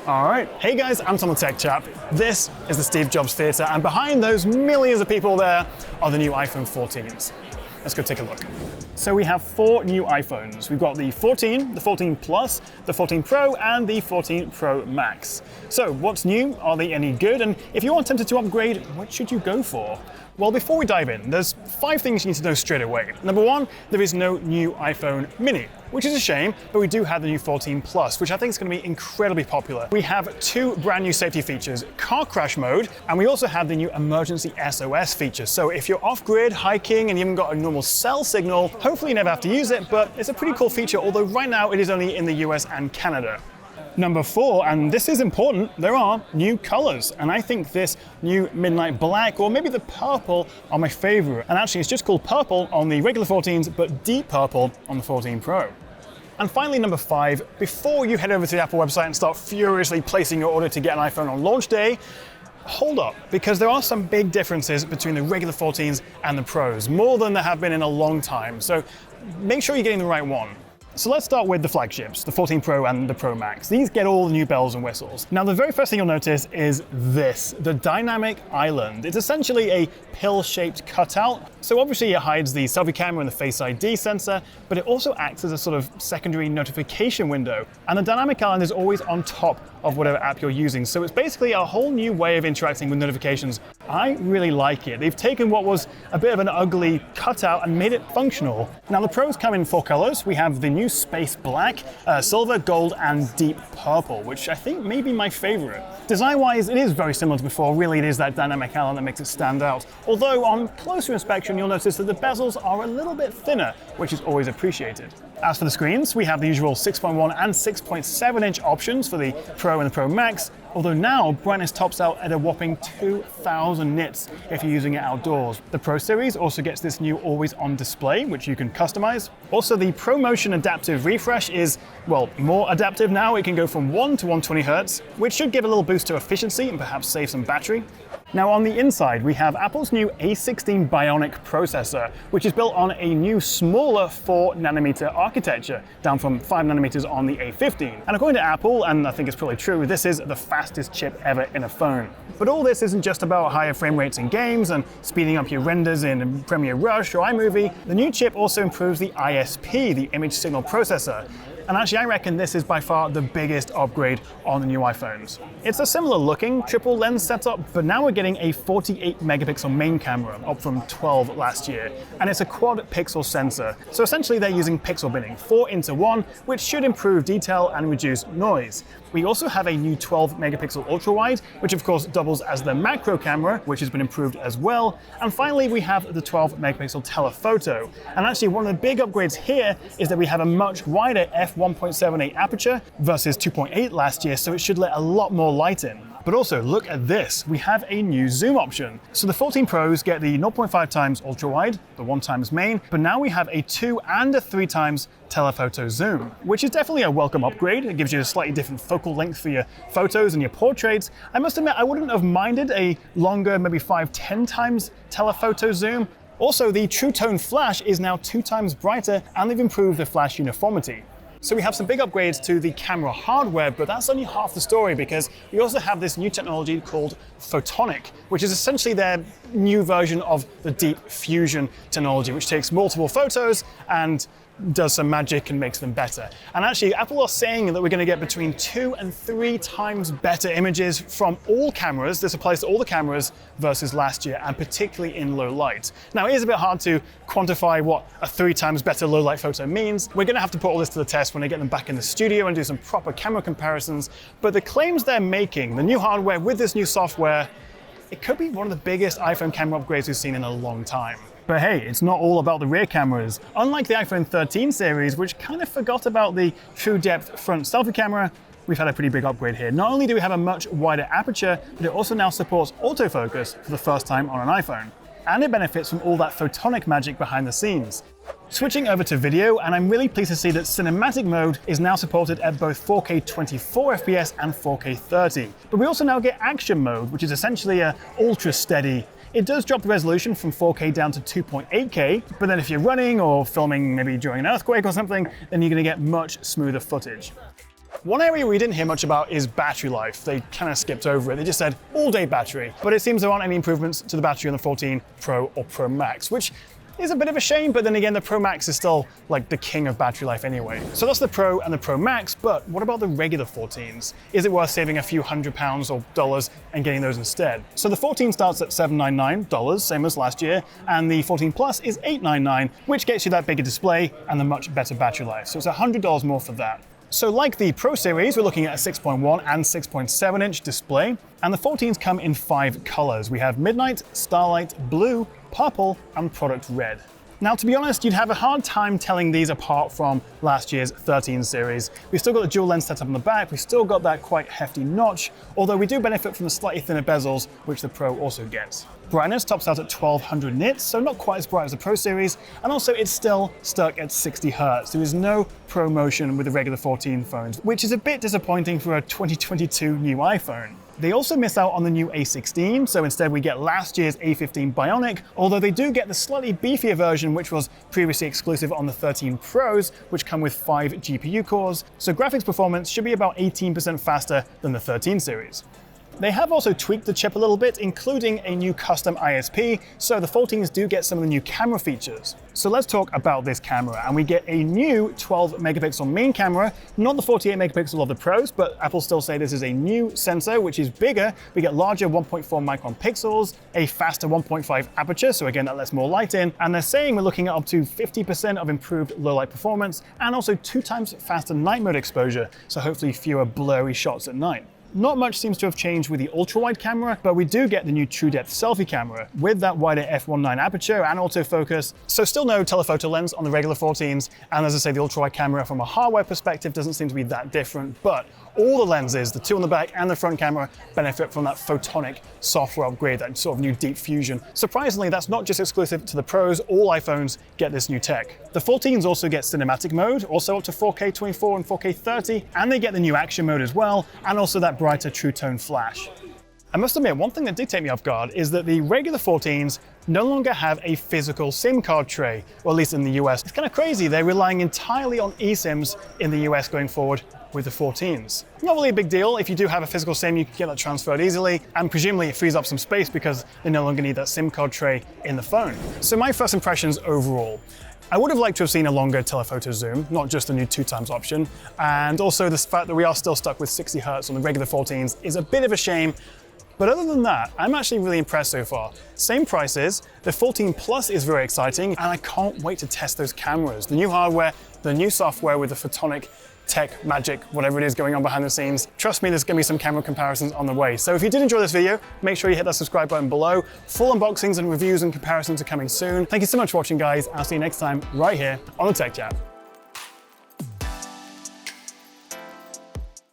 All right. Hey guys, I'm Tom the Tech Chap. This is the Steve Jobs Theatre, and behind those millions of people there are the new iPhone 14s. Let's go take a look. So we have 4 new iPhones. We've got the 14, the 14 Plus, the 14 Pro, and the 14 Pro Max. So what's new? Are they any good? And if you are tempted to upgrade, what should you go for? Well, before we dive in, there's 5 things you need to know straight away. Number 1, there is no new iPhone mini, which is a shame, but we do have the new 14 Plus, which I think is going to be incredibly popular. We have 2 brand new safety features, car crash mode, and we also have the new emergency SOS feature. So if you're off-grid, hiking, and you haven't got a normal cell signal, hopefully you never have to use it, but it's a pretty cool feature, although right now it is only in the US and Canada. Number 4, and this is important, there are new colors. And I think this new midnight black, or maybe the purple, are my favorite. And actually it's just called purple on the regular 14s, but deep purple on the 14 Pro. And finally, number 5, before you head over to the Apple website and start furiously placing your order to get an iPhone on launch day, hold up, because there are some big differences between the regular 14s and the Pros, more than there have been in a long time. So make sure you're getting the right one. So let's start with the flagships, the 14 Pro and the Pro Max. These get all the new bells and whistles. Now, the very first thing you'll notice is this, the dynamic island. It's essentially a pill-shaped cutout. So obviously it hides the selfie camera and the Face ID sensor, but it also acts as a sort of secondary notification window. And the dynamic island is always on top of whatever app you're using. So it's basically a whole new way of interacting with notifications. I really like it. They've taken what was a bit of an ugly cutout and made it functional. Now, the Pros come in 4 colors. We have the new space black, silver, gold, and deep purple, which I think may be my favorite. Design-wise, it is very similar to before. Really, it is that dynamic island that makes it stand out. Although on closer inspection, you'll notice that the bezels are a little bit thinner, which is always appreciated. As for the screens, we have the usual 6.1 and 6.7-inch options for the Pro and the Pro Max, although now brightness tops out at a whopping 2,000 nits if you're using it outdoors. The Pro series also gets this new always-on display, which you can customize. Also, the ProMotion adaptive refresh is, well, more adaptive now. It can go from 1 to 120 Hz, which should give a little boost to efficiency and perhaps save some battery. Now on the inside, we have Apple's new A16 Bionic processor, which is built on a new smaller 4nm architecture, down from 5nm on the A15. And according to Apple, and I think it's probably true, this is the fastest chip ever in a phone. But all this isn't just about higher frame rates in games and speeding up your renders in Premiere Rush or iMovie. The new chip also improves the ISP, the image signal processor. And actually, I reckon this is by far the biggest upgrade on the new iPhones. It's a similar looking triple lens setup, but now we're getting a 48 megapixel main camera, up from 12 last year. And it's a quad pixel sensor. So essentially they're using pixel binning, 4 into 1, which should improve detail and reduce noise. We also have a new 12 megapixel ultra wide, which of course doubles as the macro camera, which has been improved as well. And finally, we have the 12 megapixel telephoto. And actually one of the big upgrades here is that we have a much wider f1.78 aperture versus 2.8 last year, so it should let a lot more light in. But also, look at this, we have a new zoom option. So the 14 Pros get the 0.5 times ultra wide, the 1 times main, but now we have a 2 and a 3 times telephoto zoom, which is definitely a welcome upgrade. It gives you a slightly different focal length for your photos and your portraits. I must admit, I wouldn't have minded a longer, maybe 5-10 times telephoto zoom. Also, the True Tone flash is now 2 times brighter, and they've improved the flash uniformity. So we have some big upgrades to the camera hardware, but that's only half the story, because we also have this new technology called photonic, which is essentially their new version of the deep fusion technology, which takes multiple photos and does some magic and makes them better. And actually, Apple are saying that we're going to get between 2 and 3 times better images from all cameras. This applies to all the cameras versus last year, and particularly in low light. Now, it is a bit hard to quantify what a 3 times better low light photo means. We're going to have to put all this to the test when I get them back in the studio and do some proper camera comparisons. But the claims they're making, the new hardware with this new software, it could be one of the biggest iPhone camera upgrades we've seen in a long time. But hey, it's not all about the rear cameras. Unlike the iPhone 13 series, which kind of forgot about the true depth front selfie camera, we've had a pretty big upgrade here. Not only do we have a much wider aperture, but it also now supports autofocus for the first time on an iPhone. And it benefits from all that photonic magic behind the scenes. Switching over to video, and I'm really pleased to see that cinematic mode is now supported at both 4K 24 FPS and 4K 30. But we also now get action mode, which is essentially a ultra steady. It does drop the resolution from 4K down to 2.8K, but then if you're running or filming maybe during an earthquake or something, then you're going to get much smoother footage. One area we didn't hear much about is battery life. They kind of skipped over it. They just said all-day battery. But it seems there aren't any improvements to the battery on the 14 Pro or Pro Max, which is a bit of a shame, but then again, the Pro Max is still like the king of battery life anyway. So that's the Pro and the Pro Max, but what about the regular 14s? Is it worth saving a few £100 or dollars and getting those instead? So the 14 starts at $799, same as last year, and the 14 Plus is $899, which gets you that bigger display and the much better battery life. So it's $100 more for that. So like the Pro series, we're looking at a 6.1 and 6.7 inch display, and the 14s come in 5 colors. We have Midnight, Starlight, Blue, Purple, and Product Red. Now, to be honest, you'd have a hard time telling these apart from last year's 13 series. We've still got the dual lens setup on the back, we've still got that quite hefty notch, although we do benefit from the slightly thinner bezels, which the Pro also gets. Brightness tops out at 1200 nits, so not quite as bright as the Pro series, and also it's still stuck at 60 Hz. There is no Pro motion with the regular 14 phones, which is a bit disappointing for a 2022 new iPhone. They also miss out on the new A16, so instead we get last year's A15 Bionic, although they do get the slightly beefier version, which was previously exclusive on the 13 Pros, which come with 5 GPU cores, so graphics performance should be about 18% faster than the 13 series. They have also tweaked the chip a little bit, including a new custom ISP, so the 14s do get some of the new camera features. So let's talk about this camera, and we get a new 12 megapixel main camera, not the 48 megapixel of the Pros, but Apple still say this is a new sensor, which is bigger. We get larger 1.4 micron pixels, a faster 1.5 aperture, so again, that lets more light in, and they're saying we're looking at up to 50% of improved low light performance, and also 2 times faster night mode exposure, so hopefully fewer blurry shots at night. Not much seems to have changed with the ultra-wide camera, but we do get the new True Depth selfie camera with that wider f1.9 aperture and autofocus. So still no telephoto lens on the regular 14s, and as I say, the ultra-wide camera from a hardware perspective doesn't seem to be that different, but all the lenses, the 2 on the back and the front camera, benefit from that photonic software upgrade, that sort of new deep fusion. Surprisingly, that's not just exclusive to the Pros, all iPhones get this new tech. The 14s also get cinematic mode, also up to 4K 24 and 4K 30, and they get the new action mode as well, and also that brighter true tone flash. I must admit, one thing that did take me off guard is that the regular 14s no longer have a physical SIM card tray, or at least in the US. It's kind of crazy, they're relying entirely on eSIMs in the US going forward with the 14s. Not really a big deal. If you do have a physical SIM, you can get that transferred easily, and presumably it frees up some space because they no longer need that SIM card tray in the phone. So my first impressions overall. I would have liked to have seen a longer telephoto zoom, not just the new 2x option, and also the fact that we are still stuck with 60 Hz on the regular 14s is a bit of a shame. But other than that, I'm actually really impressed so far. Same prices, the 14 Plus is very exciting, and I can't wait to test those cameras. The new hardware, the new software with the photonic tech magic, whatever it is going on behind the scenes. Trust me, there's gonna be some camera comparisons on the way. So if you did enjoy this video, make sure you hit that subscribe button below. Full unboxings and reviews and comparisons are coming soon. Thank you so much for watching, guys. I'll see you next time right here on the Tech Chat.